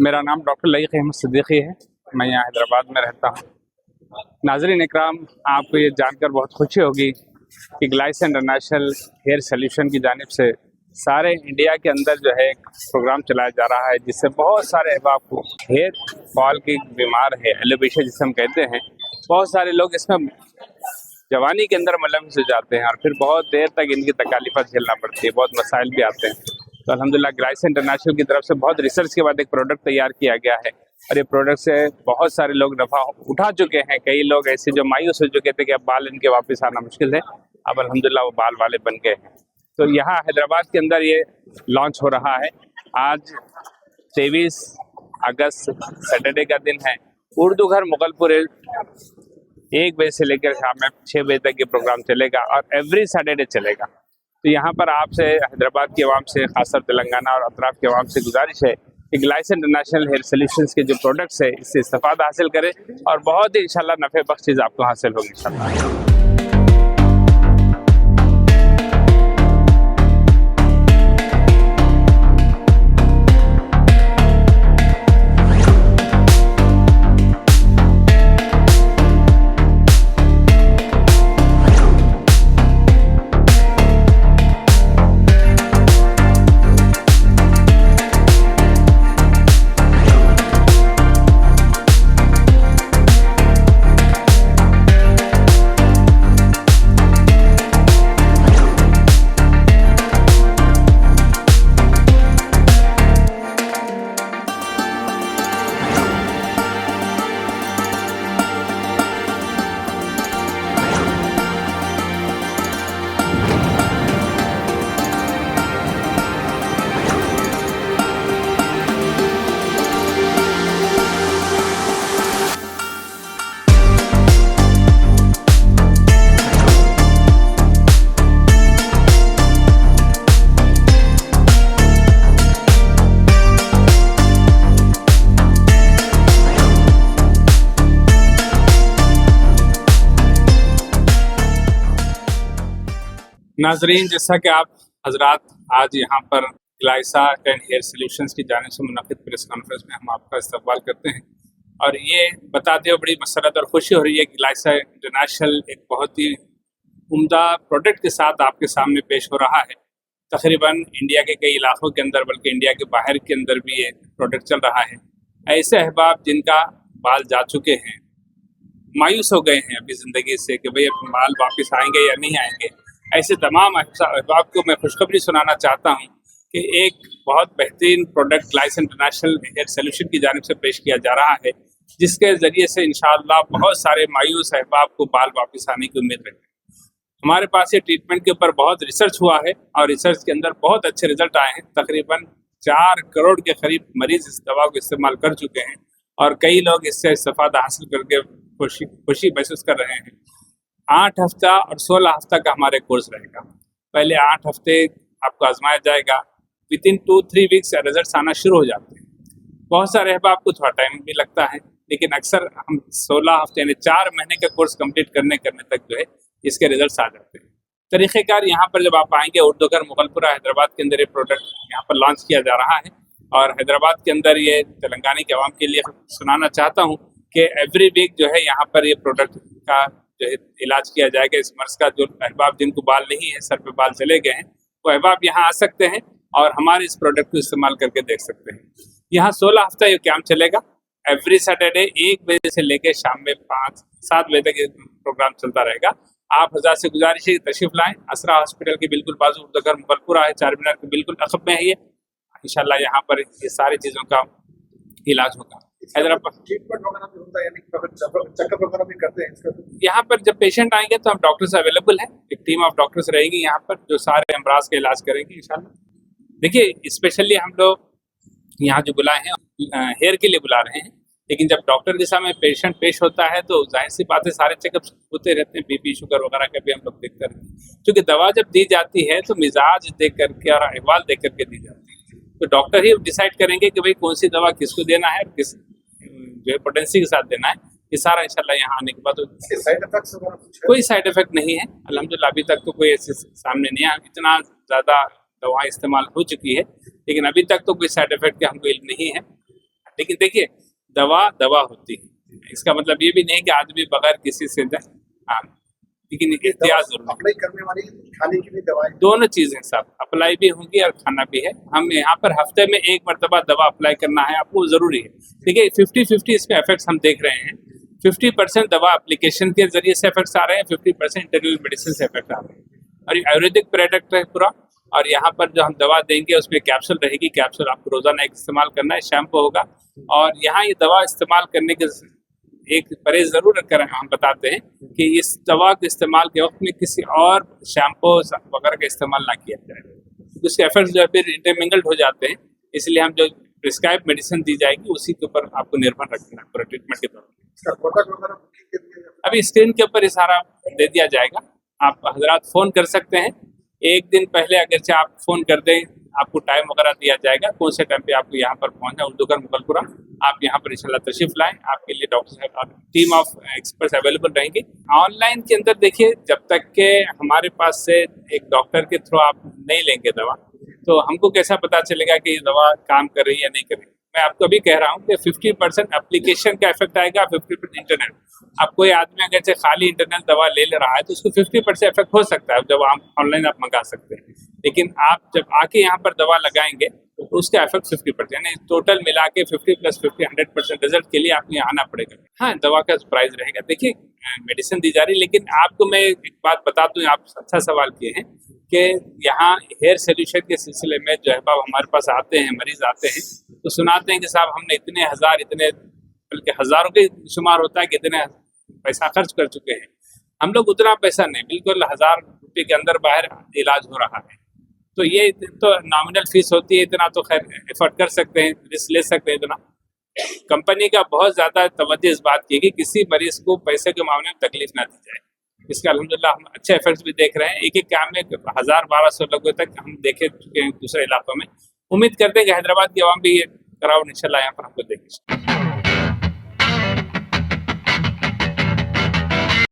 मेरा नाम डॉक्टर लईक अहमद सिद्दीकी है। मैं यहाँ हैदराबाद में रहता हूँ। नाज़रीन इकराम, आपको ये जानकर बहुत खुशी होगी कि ग्लाइस इंटरनेशनल हेयर सोल्यूशन की जानिब से सारे इंडिया के अंदर जो है एक प्रोग्राम चलाया जा रहा है, जिससे बहुत सारे अहबाब को हेयर फॉल की बीमार है, एलोपेशिया जिसे हम कहते हैं, बहुत सारे लोग इसमें जवानी के अंदर मुलविस हो जाते हैं और फिर बहुत देर तक इनकी तकालीफा झेलना पड़ती है, बहुत मसाइल भी आते हैं। तो अल्हम्दुलिल्लाह ग्लाइस इंटरनेशनल की तरफ से बहुत रिसर्च के बाद एक प्रोडक्ट तैयार किया गया है और ये प्रोडक्ट से बहुत सारे लोग नफ़ा उठा चुके हैं। कई लोग ऐसे जो मायूस हो चुके थे कि अब बाल इनके वापस आना मुश्किल है, अब अल्हम्दुलिल्लाह वो बाल वाले बन गए हैं। तो यहाँ हैदराबाद के अंदर ये लॉन्च हो रहा है। आज 23 अगस्त सैटरडे का दिन है। उर्दू घर मुगलपुर 1 बजे से लेकर शाम में 6 बजे तक ये प्रोग्राम चलेगा और एवरी सैटरडे चलेगा। तो यहाँ पर आपसे हैदराबाद के अवाम से, खासकर तेलंगाना और अतराफ के अवाम से गुजारिश है कि ग्लाइस इंटरनेशनल हेयर सोल्यूशंस के जो प्रोडक्ट्स है इससे इस्तेफादा हासिल करें और बहुत ही इंशाल्लाह नफ़े बख्श चीज़ आपको हासिल होगी इंशाल्लाह। नाजरीन, जैसा कि आप हजरात आज यहाँ पर ग्लाइसा एंड हेयर सोल्यूशंस की जानिब से मुनक़िद प्रेस कॉन्फ्रेंस में हम आपका इस्तकबाल करते हैं और ये बताते हुए बड़ी मसरत और खुशी हो रही है कि ग्लाइसा इंटरनेशनल एक बहुत ही उम्दा प्रोडक्ट के साथ आपके सामने पेश हो रहा है। तकरीबन इंडिया के कई इलाकों के अंदर, बल्कि इंडिया के बाहर के अंदर भी ये प्रोडक्ट चल रहा है। ऐसे अहबाब जिनका बाल जा चुके हैं, मायूस हो गए हैं अभी ज़िंदगी से कि भाई अब बाल वापस आएंगे या नहीं आएंगे, ऐसे तमाम अहबाब को मैं खुशखबरी सुनाना चाहता हूँ कि एक बहुत बेहतरीन प्रोडक्ट ग्लाइस इंटरनेशनल हेयर सोल्यूशन की जानिब से पेश किया जा रहा है, जिसके ज़रिए से इंशाअल्लाह बहुत सारे मायूस अहबाब को बाल वापस आने की उम्मीद रखते हैं। हमारे पास ये ट्रीटमेंट के ऊपर बहुत रिसर्च हुआ है और रिसर्च के अंदर बहुत अच्छे रिजल्ट आए हैं। तकरीबन 4 करोड़ के करीब मरीज इस दवा को इस्तेमाल कर चुके हैं और कई लोग इससे इस्तेफादा हासिल करके खुशी महसूस कर रहे हैं। 8 हफ्ता और 16 हफ्ता का हमारे कोर्स रहेगा। पहले 8 हफ्ते आपको आजमाया जाएगा, विदिन 2-3 वीक्स रिजल्ट आना शुरू हो जाते हैं। बहुत सारे अहबाब को थोड़ा टाइम भी लगता है, लेकिन अक्सर हम 16 हफ्ते यानी 4 महीने का कोर्स कंप्लीट करने तक जो है इसके रिजल्ट आ जाते हैं। तरीक़ेकार यहाँ पर जब आप आएंगे, उर्दू घर मुगलपुरा हैदराबाद के अंदर ये प्रोडक्ट यहाँ पर लॉन्च किया जा रहा है और हैदराबाद के अंदर ये तेलंगाना के अवाम के लिए सुनाना चाहता हूँ कि एवरी वीक जो है यहाँ पर ये प्रोडक्ट का जो है इलाज किया जाएगा। इस मर्ज का जो अहबाब जिनको बाल नहीं है, सर पे बाल चले गए हैं, वो अहबाब यहाँ आ सकते हैं और हमारे इस प्रोडक्ट को इस्तेमाल करके देख सकते हैं। यहाँ 16 हफ्ता ये कैंप चलेगा। एवरी सैटरडे 1 बजे से लेकर शाम में 5-7 बजे तक ये प्रोग्राम चलता रहेगा। आप हज़रात से गुजारिश है तशरीफ लाएँ। असरा हॉस्पिटल के बिल्कुल बाजू उर्दू घर मुगलपुरा है, चार मीनार के बिल्कुल अक़ब में है ये। इंशाल्लाह यहाँ पर ये सारी चीज़ों का इलाज होगा। हैदराबाद ट्रीटमेंट वगैरह भी होता है, यानी चेकअप वगैरह भी करते हैं यहाँ पर। जब पेशेंट आएंगे तो हम डॉक्टर्स अवेलेबल हैं, एक टीम ऑफ डॉक्टर्स रहेगी यहाँ पर जो सारे अमराज का इलाज करेंगे इंशाल्लाह। देखिए, स्पेशली हम लोग यहाँ जो बुलाए हैं हेयर के लिए बुला रहे हैं, लेकिन जब डॉक्टर के सामने पेशेंट पेश होता है तो जाहिर सी बात है सारे चेकअप होते रहते हैं। बीपी, शुगर वगैरह का भी हम लोग देखते रहते हैं। क्योंकि दवा जब दी जाती है तो मिजाज देख करके और अहवाल देख करके दी जाती है, तो डॉक्टर ही डिसाइड करेंगे कि भाई कौन सी दवा किसको देना है, किस जो है पोटेंसी के साथ देना है। ये सारा इंशाल्लाह यहाँ आने के बाद साइड इफेक्ट कोई साइड इफेक्ट नहीं है अल्हम्दुलिल्लाह। अभी तक तो कोई ऐसे सामने नहीं आया। इतना ज़्यादा दवाएं इस्तेमाल हो चुकी है, लेकिन अभी तक तो कोई साइड इफेक्ट के हमको इल्म नहीं है। लेकिन देखिए दवा दवा होती है, इसका मतलब ये भी नहीं कि आदमी बगैर किसी से हाँ, लेकिन एहतियात जरूर अप्लाई करने वाली खाने की भी दवाएं दोनों चीजें साहब, अप्लाई भी होंगी और खाना भी है। हम यहाँ पर हफ्ते में एक मरतबा दवा अप्लाई करना है आपको, जरूरी है। देखिए 50-50 इसमें इफेक्ट्स हम देख रहे हैं। 50% दवा एप्लीकेशन के जरिए से इफेक्ट्स आ रहे हैं, 50% इंटरनल मेडिसिन से इफेक्ट आ रहे हैं। और ये आयुर्वेदिक प्रोडक्ट है पूरा। और यहाँ पर जो हम दवा देंगे उसमें कैप्सूल रहेगी, कैप्सूल आपको रोजाना एक इस्तेमाल करना है, शैम्पू होगा। और यहाँ ये दवा इस्तेमाल करने के एक परहेज जरूर कर हम बताते हैं कि इस दवा के इस्तेमाल के वक्त में किसी और शैम्पू वगैरह का इस्तेमाल ना किया जाए, उसके इफेक्ट्स जो है फिर इंटरमिंगल्ड हो जाते हैं। इसलिए हम जो प्रिस्क्राइब मेडिसिन दी जाएगी उसी के ऊपर आपको निर्भर रखना है पूरा ट्रीटमेंट के दौरान। अभी स्क्रीन के ऊपर इशारा दे दिया जाएगा, आप हजरात फोन कर सकते हैं। एक दिन पहले अगर आप फोन कर दें, आपको टाइम वगैरह दिया जाएगा कौन से टाइम पे आपको यहाँ पर पहुंचना, उर्दूगर मुगलपुरा। आप यहाँ पर इंशाल्लाह तशरीफ लाएं, आपके लिए डॉक्टर साहब और टीम ऑफ एक्सपर्ट्स अवेलेबल रहेंगे। ऑनलाइन के अंदर देखिए, जब तक के हमारे पास से एक डॉक्टर के थ्रू आप नहीं लेंगे दवा, तो हमको कैसा पता चलेगा कि ये दवा काम कर रही है या नहीं कर रही। मैं आपको अभी कह रहा हूँ कि 50% एप्लीकेशन का इफेक्ट आएगा, 50% इंटरनेट। अब कोई आदमी अगर से खाली इंटरनेट दवा ले रहा है तो उसको 50% इफेक्ट हो सकता है, जब आप ऑनलाइन आप मंगा सकते हैं। लेकिन आप जब आके यहाँ पर दवा लगाएंगे तो उसका इफेक्ट 50%, यानी टोटल मिला के 50 + 50 100% रिजल्ट के लिए आपको यहाँ आना पड़ेगा। हाँ, दवा का प्राइस रहेगा। देखिए मेडिसिन दी जा रही, लेकिन आपको मैं एक बात बता दूं, आप अच्छा सवाल किए हैं कि यहाँ हेयर सोल्यूशन के सिलसिले में जो है हमारे पास आते हैं मरीज आते हैं तो सुनाते हैं कि साहब हमने इतने हजार, इतने बल्कि हजारों के शुमार होता है कि इतने पैसा खर्च कर चुके हैं। हम लोग उतना पैसा नहीं, बिल्कुल 1000 रुपये के अंदर बाहर इलाज हो रहा है। तो ये तो नॉमिनल फीस होती है, इतना तो खैर एफर्ट कर सकते हैं, रिस्क ले सकते हैं इतना। कंपनी का बहुत ज्यादा तवज्जो इस बात की कि किसी मरीज को पैसे के मामले में तकलीफ ना दी जाए। इसका अल्हम्दुलिल्लाह हम अच्छे एफर्ट्स भी देख रहे हैं। एक काम में 1000-1200 लोगों तक हम देखे चुके हैं दूसरे इलाकों में। उम्मीद करते हैं कि हैदराबाद की आवाम भी ये कराउड इंशाल्लाह यहाँ पर हमको देखेगी।